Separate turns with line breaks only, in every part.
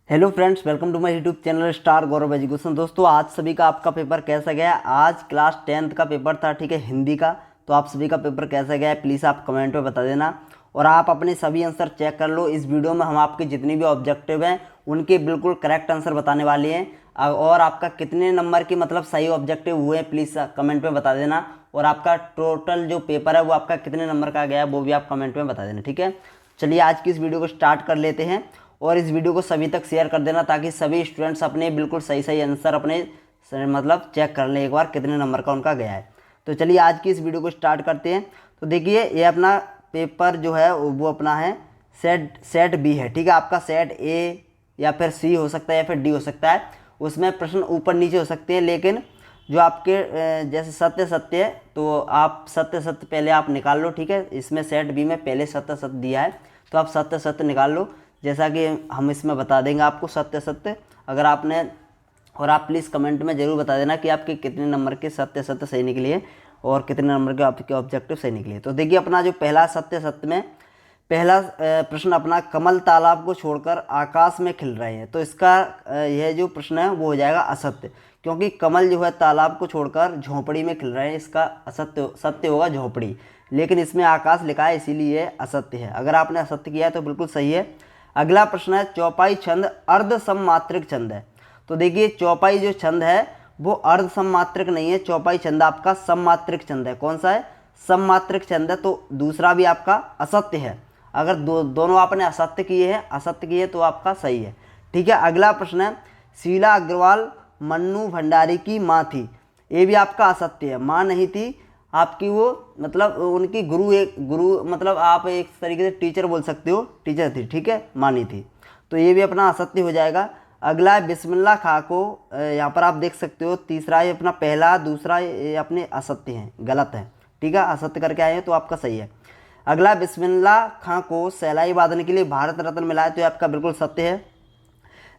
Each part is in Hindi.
Hello friends, welcome to my YouTube channel star Gaurav education. दोस्तों, आज सभी का आपका पेपर कैसा गया? आज क्लास 10th का पेपर था, ठीक है, हिंदी का। तो आप सभी का पेपर कैसा गया है प्लीज़ आप कमेंट में बता देना। और आप अपने सभी आंसर चेक कर लो। इस वीडियो में हम आपके जितने भी ऑब्जेक्टिव हैं उनके बिल्कुल करेक्ट आंसर बताने वाले हैं। और आपका कितने नंबर के मतलब सही ऑब्जेक्टिव हुए प्लीज़ कमेंट में बता देना। और आपका टोटल जो पेपर है वो आपका कितने नंबर का गया है वो भी आप कमेंट में बता देना, ठीक है। चलिए आज की इस वीडियो को स्टार्ट कर लेते हैं। और इस वीडियो को सभी तक शेयर कर देना ताकि सभी स्टूडेंट्स अपने बिल्कुल सही सही आंसर अपने मतलब चेक कर लें एक बार कितने नंबर का उनका गया है। तो चलिए आज की इस वीडियो को स्टार्ट करते हैं। तो देखिए ये अपना पेपर जो है वो अपना है सेट बी है, ठीक है। आपका सेट ए या फिर सी हो सकता है या फिर डी हो सकता है। उसमें प्रश्न ऊपर नीचे हो सकते हैं, लेकिन जो आपके जैसे सत्य सत्य है तो आप सत्य सत्य पहले आप निकाल लो, ठीक है। इसमें सेट बी में पहले सत्य सत्य दिया है तो आप सत्य सत्य निकाल लो, जैसा कि हम इसमें बता देंगे आपको सत्य सत्य। अगर आपने और आप प्लीज़ कमेंट में ज़रूर बता देना कि आपके कितने नंबर के सत्य सत्य सही निकले और कितने नंबर के आपके ऑब्जेक्टिव सही निकले। तो देखिए अपना जो पहला सत्य सत्य में पहला प्रश्न अपना, कमल तालाब को छोड़कर आकाश में खिल रहे हैं। तो इसका यह जो प्रश्न है वो हो जाएगा असत्य, क्योंकि कमल जो है तालाब को छोड़कर झोंपड़ी में खिल रहे हैं। इसका असत्य सत्य होगा झोंपड़ी, लेकिन इसमें आकाश लिखा है इसीलिए असत्य है। अगर आपने असत्य किया है तो बिल्कुल सही है। अगला प्रश्न है, चौपाई छंद अर्ध सममात्रिक छंद है। तो देखिए चौपाई जो छंद है वो अर्ध सममात्रिक नहीं है, चौपाई छंद आपका सममात्रिक छंद है। कौन सा है? सममात्रिक छंद है, तो दूसरा भी आपका असत्य है। अगर दोनों आपने असत्य किए तो आपका सही है, ठीक है। अगला प्रश्न है, शीला अग्रवाल मन्नू भंडारी की माँ थी। ये भी आपका असत्य है, माँ नहीं थी आपकी, वो मतलब उनकी गुरु मतलब आप एक तरीके से टीचर बोल सकते हो, टीचर थी, ठीक है, मानी थी। तो ये भी अपना असत्य हो जाएगा। अगला है बिस्मिल्लाह खां को, यहाँ पर आप देख सकते हो तीसरा ये अपना पहला दूसरा ये अपने असत्य हैं, गलत है, ठीक है। असत्य करके आए हैं तो आपका सही है। अगला, बिस्मिल्लाह खां को सहलाई वादन के लिए भारत रत्न मिला है। तो ये आपका बिल्कुल सत्य है।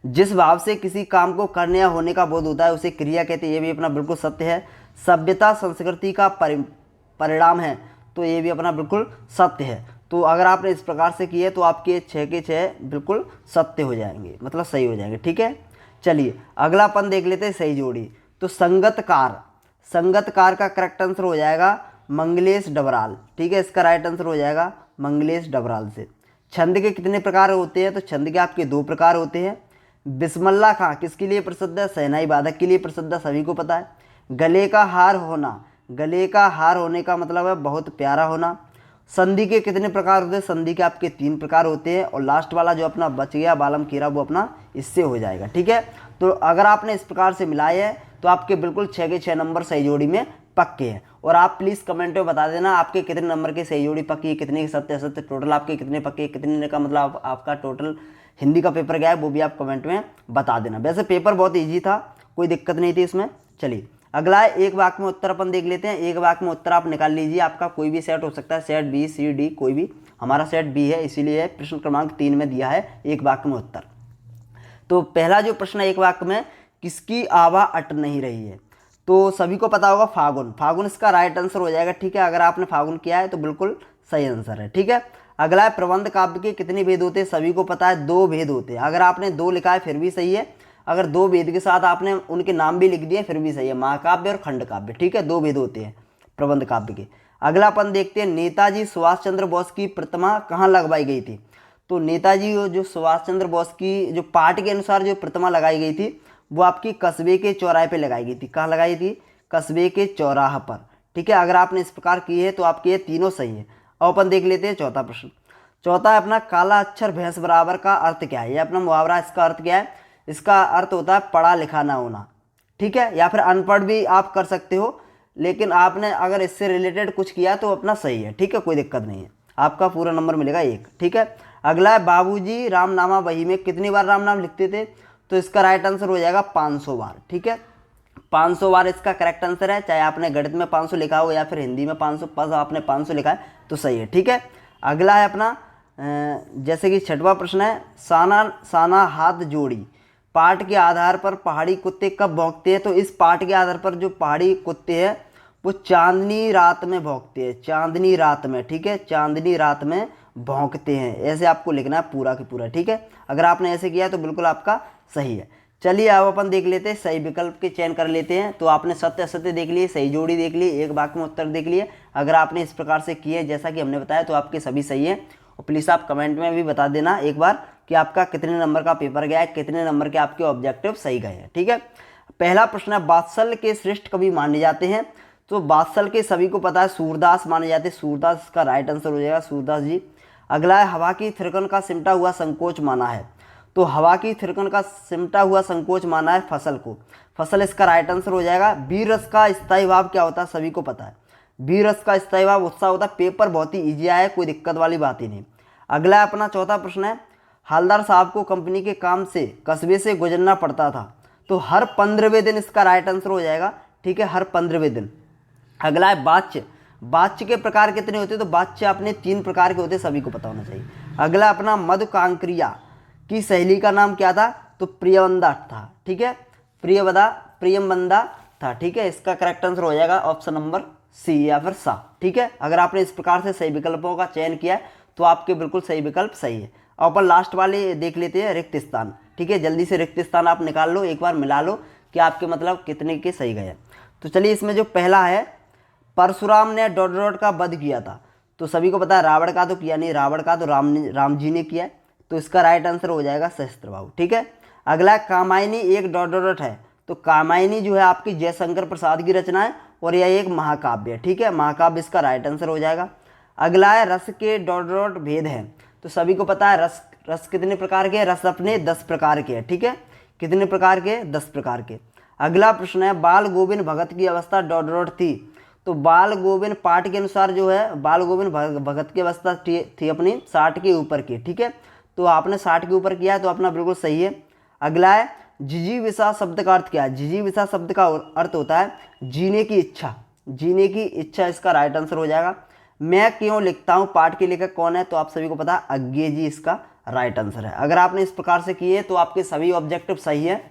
जिस भाव से किसी काम को करने या होने का बोध होता है उसे क्रिया कहते हैं। ये भी अपना बिल्कुल सत्य है। सभ्यता संस्कृति का परिणाम है। तो ये भी अपना बिल्कुल सत्य है। तो अगर आपने इस प्रकार से किए तो आपके 6 के 6 बिल्कुल सत्य हो जाएंगे, मतलब सही हो जाएंगे, ठीक है। चलिए अगला पन देख लेते हैं, सही जोड़ी। तो संगतकार का करेक्ट आंसर हो जाएगा मंगलेश डबराल, ठीक है। इसका राइट आंसर हो जाएगा मंगलेश डबराल से। छंद के कितने प्रकार होते हैं? तो छंद के आपके 2 प्रकार होते हैं। बिस्मिल्लाह खां किसके लिए प्रसिद्ध है? शहनाई वादक के लिए प्रसिद्ध है, सभी को पता है। गले का हार होना, गले का हार होने का मतलब है बहुत प्यारा होना। संधि के कितने प्रकार होते हैं? संधि के आपके 3 प्रकार होते हैं। और लास्ट वाला जो अपना बच गया बालम कीरा वो अपना इससे हो जाएगा, ठीक है। तो अगर आपने इस प्रकार से मिलाए हैं तो आपके बिल्कुल 6 के 6 नंबर सही जोड़ी में पक्के हैं। और आप प्लीज़ कमेंट में बता देना आपके कितने नंबर के सही जोड़ी पक्की है, कितने के सत्य असत्य, टोटल आपके कितने पक्के, कितने का मतलब आपका टोटल हिंदी का पेपर गया है वो भी आप कमेंट में बता देना। वैसे पेपर बहुत ईजी था, कोई दिक्कत नहीं थी इसमें। चलिए अगला है, एक वाक्य में उत्तर अपन देख लेते हैं। एक वाक्य में उत्तर आप निकाल लीजिए, आपका कोई भी सेट हो सकता है, सेट बी सी डी कोई भी। हमारा सेट बी है इसीलिए प्रश्न क्रमांक 3 में दिया है एक वाक्य में उत्तर। तो पहला जो प्रश्न है, एक वाक्य में किसकी आभा अट नहीं रही है? तो सभी को पता होगा फागुन, फागुन इसका राइट आंसर हो जाएगा, ठीक है। अगर आपने फागुन किया है तो बिल्कुल सही आंसर है, ठीक है। अगला है, प्रबंध काव्य के कितने भेद होते हैं? सभी को पता है 2 भेद होते हैं। अगर आपने 2 लिखा है फिर भी सही है, अगर 2 भेद के साथ आपने उनके नाम भी लिख दिए फिर भी सही है। महाकाव्य और खंड काव्य, ठीक है, 2 भेद होते हैं प्रबंध काव्य के। अगला अपन देखते हैं, नेताजी सुभाष चंद्र बोस की प्रतिमा कहाँ लगवाई गई थी? तो नेताजी जो सुभाष चंद्र बोस की जो पार्ट के अनुसार जो प्रतिमा लगाई गई थी वो आपकी कस्बे के चौराहे पे लगाई गई थी। कहाँ लगाई थी? कस्बे के चौराहा पर, ठीक है। अगर आपने इस प्रकार की है तो आपके ये तीनों सही है। अब अपन देख लेते हैं चौथा प्रश्न। चौथा है अपना, काला अक्षर भैंस बराबर का अर्थ क्या है? ये अपना मुहावरा, इसका अर्थ क्या है? इसका अर्थ होता है पढ़ा लिखा ना होना, ठीक है, या फिर अनपढ़ भी आप कर सकते हो, लेकिन आपने अगर इससे रिलेटेड कुछ किया तो अपना सही है, ठीक है, कोई दिक्कत नहीं है। आपका पूरा नंबर मिलेगा 1, ठीक है। अगला है, बाबूजी रामनामा बही में कितनी बार राम नाम लिखते थे? तो इसका राइट आंसर हो जाएगा 500 बार, ठीक है। 500 बार इसका करेक्ट आंसर है, चाहे आपने गणित में 500 लिखा हो या फिर हिंदी में 500, बस आपने 500 लिखा है तो सही है, ठीक है। अगला है अपना जैसे कि छठवां प्रश्न है, साना साना हाथ जोड़ी पाठ के आधार पर पहाड़ी कुत्ते कब भौंकते हैं? तो इस पाठ के आधार पर जो पहाड़ी कुत्ते हैं वो चांदनी रात में भौंकते हैं, चांदनी रात में, ठीक है, चांदनी रात में भौंकते हैं, ऐसे आपको लिखना है पूरा की पूरा, ठीक है। अगर आपने ऐसे किया तो बिल्कुल आपका सही है। चलिए अब अपन देख लेते हैं, सही विकल्प के चयन कर लेते हैं। तो आपने सत्य असत्य देख लिए, सही जोड़ी देख ली, एक वाक्य में उत्तर देख लिए। अगर आपने इस प्रकार से किए जैसा कि हमने बताया तो आपके सभी सही है। और प्लीज़ आप कमेंट में भी बता देना एक बार कि आपका कितने नंबर का पेपर गया है, कितने नंबर के आपके ऑब्जेक्टिव सही गए हैं, ठीक है। पहला प्रश्न है, वात्सल के श्रेष्ठ कवि माने जाते हैं। तो वात्सल के सभी को पता है सूरदास माने जाते हैं, सूरदास इसका राइट आंसर हो जाएगा, सूरदास जी। अगला है, हवा की थिरकन का सिमटा हुआ संकोच माना है। तो हवा की थिरकन का सिमटा हुआ संकोच माना है फसल को, फसल इसका राइट आंसर हो जाएगा। वीर रस का स्थायी भाव क्या होता है, सभी को पता है, वीर रस का स्थायी भाव उत्साह होता है। पेपर बहुत ही ईजी आया है, कोई दिक्कत वाली बात ही नहीं। अगला अपना चौथा प्रश्न है, हलदार साहब को कंपनी के काम से कस्बे से गुजरना पड़ता था। तो हर 15वें दिन इसका राइट आंसर हो जाएगा, ठीक है, हर 15वें दिन। अगला है वाच्य, वाच्य के प्रकार कितने होते हैं। तो वाच्य अपने 3 प्रकार के होते हैं, सभी को पता होना चाहिए। अगला अपना मधुकांक्रिया की सहेली का नाम क्या था। तो प्रियवंदा था, ठीक है, प्रियमबंदा था, ठीक है। इसका करेक्ट आंसर हो जाएगा ऑप्शन नंबर सी या फिर सा, ठीक है। अगर आपने इस प्रकार से सही विकल्पों का चयन किया है तो आपके बिल्कुल सही विकल्प सही है। अब अपन लास्ट वाले देख लेते हैं, रिक्त स्थान, ठीक है। जल्दी से रिक्त स्थान आप निकाल लो, एक बार मिला लो कि आपके मतलब कितने के सही गए। तो चलिए इसमें जो पहला है, परशुराम ने डोडरोट का वध किया था। तो सभी को पता है रावण का तो किया नहीं, रावण का तो राम जी ने किया है। तो इसका राइट आंसर हो जाएगा सहस्त्रबाहु, ठीक है। अगला कामायनी एक डोडरोट है। तो कामायनी जो है आपकी जयशंकर प्रसाद की रचना है और यह एक महाकाव्य है, ठीक है, महाकाव्य इसका राइट आंसर हो जाएगा। अगला है, रस के डोडरोट भेद हैं। तो सभी को पता है रस कितने प्रकार के हैं, रस अपने 10 प्रकार के हैं, ठीक है। कितने प्रकार के, 10 प्रकार के। अगला प्रश्न है, बाल गोविंद भगत की अवस्था डोडरोट थी। तो बाल गोविंद पाठ के अनुसार जो है बाल गोविंद भगत की अवस्था थी अपनी 60 के ऊपर की, ठीक है। तो आपने 60 के ऊपर किया है तो अपना बिल्कुल सही है। अगला है, जिजीविषा शब्द का अर्थ क्या है। जिजीविषा शब्द का अर्थ होता है जीने की इच्छा, जीने की इच्छा इसका राइट आंसर हो जाएगा। मैं क्यों लिखता हूँ, पाठ के लेखक कौन है। तो आप सभी को पता है अज्ञे जी इसका राइट आंसर है। अगर आपने इस प्रकार से किए तो आपके सभी ऑब्जेक्टिव सही है,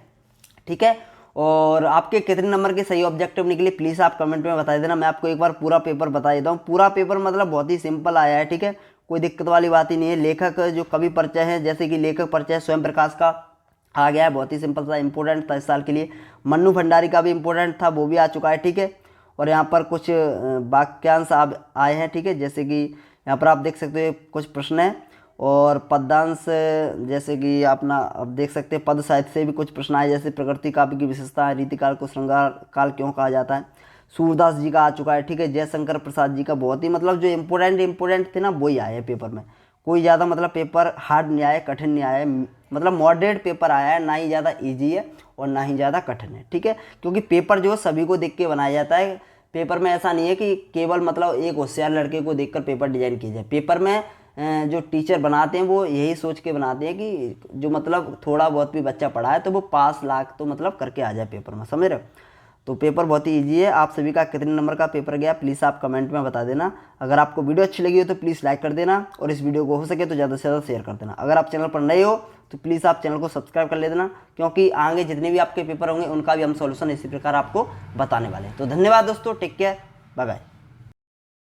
ठीक है। और आपके कितने नंबर के सही ऑब्जेक्टिव निकले प्लीज़ आप कमेंट में बता देना। मैं आपको एक बार पूरा पेपर बता देता हूँ। पूरा पेपर मतलब बहुत ही सिंपल आया है, ठीक है, कोई दिक्कत वाली बात ही नहीं है। लेखक जो कवि परिचय है, जैसे कि लेखक परिचय स्वयं प्रकाश का आ गया है, बहुत ही सिंपल था, इंपॉर्टेंट था इस साल के लिए। मन्नू भंडारी का भी इंपॉर्टेंट था, वो भी आ चुका है, ठीक है। और यहाँ पर कुछ वाक्यांश आए हैं, ठीक है, जैसे कि यहाँ पर आप देख सकते हो कुछ प्रश्न है। और पद्यांश जैसे कि अपना अब देख सकते हैं, पद साहित्य से भी कुछ प्रश्न आए, जैसे प्रकृति काव्य की विशेषता है, रीतिकाल को श्रृंगार काल क्यों कहा जाता है। सूरदास जी का आ चुका है, ठीक है। जयशंकर प्रसाद जी का बहुत ही मतलब जो इम्पोर्टेंट थे ना वही आए हैं पेपर में। कोई ज़्यादा मतलब पेपर हार्ड नहीं आया, कठिन नहीं आया, मतलब मॉडरेट पेपर आया है, ना ही ज़्यादा ईजी है और ना ही ज़्यादा कठिन है, ठीक है। क्योंकि पेपर जो सभी को देख के बनाया जाता है। पेपर में ऐसा नहीं है कि केवल मतलब एक होशियार लड़के को देखकर पेपर डिजाइन किया जाए। पेपर में जो टीचर बनाते हैं वो यही सोच के बनाते हैं कि जो मतलब थोड़ा बहुत भी बच्चा पढ़ा है तो वो पास लाख तो मतलब करके आ जाए पेपर में, समझ रहे हो। तो पेपर बहुत ही ईजी है। आप सभी का कितने नंबर का पेपर गया प्लीज़ आप कमेंट में बता देना। अगर आपको वीडियो अच्छी लगी हो तो प्लीज़ लाइक कर देना और इस वीडियो को हो सके तो ज़्यादा से ज़्यादा शेयर कर देना। अगर आप चैनल पर नए हो तो प्लीज़ आप चैनल को सब्सक्राइब कर ले देना, क्योंकि आगे जितने भी आपके पेपर होंगे उनका भी हम सॉल्यूशन इसी प्रकार आपको बताने वाले हैं। तो धन्यवाद दोस्तों, टेक केयर, बाय बाय।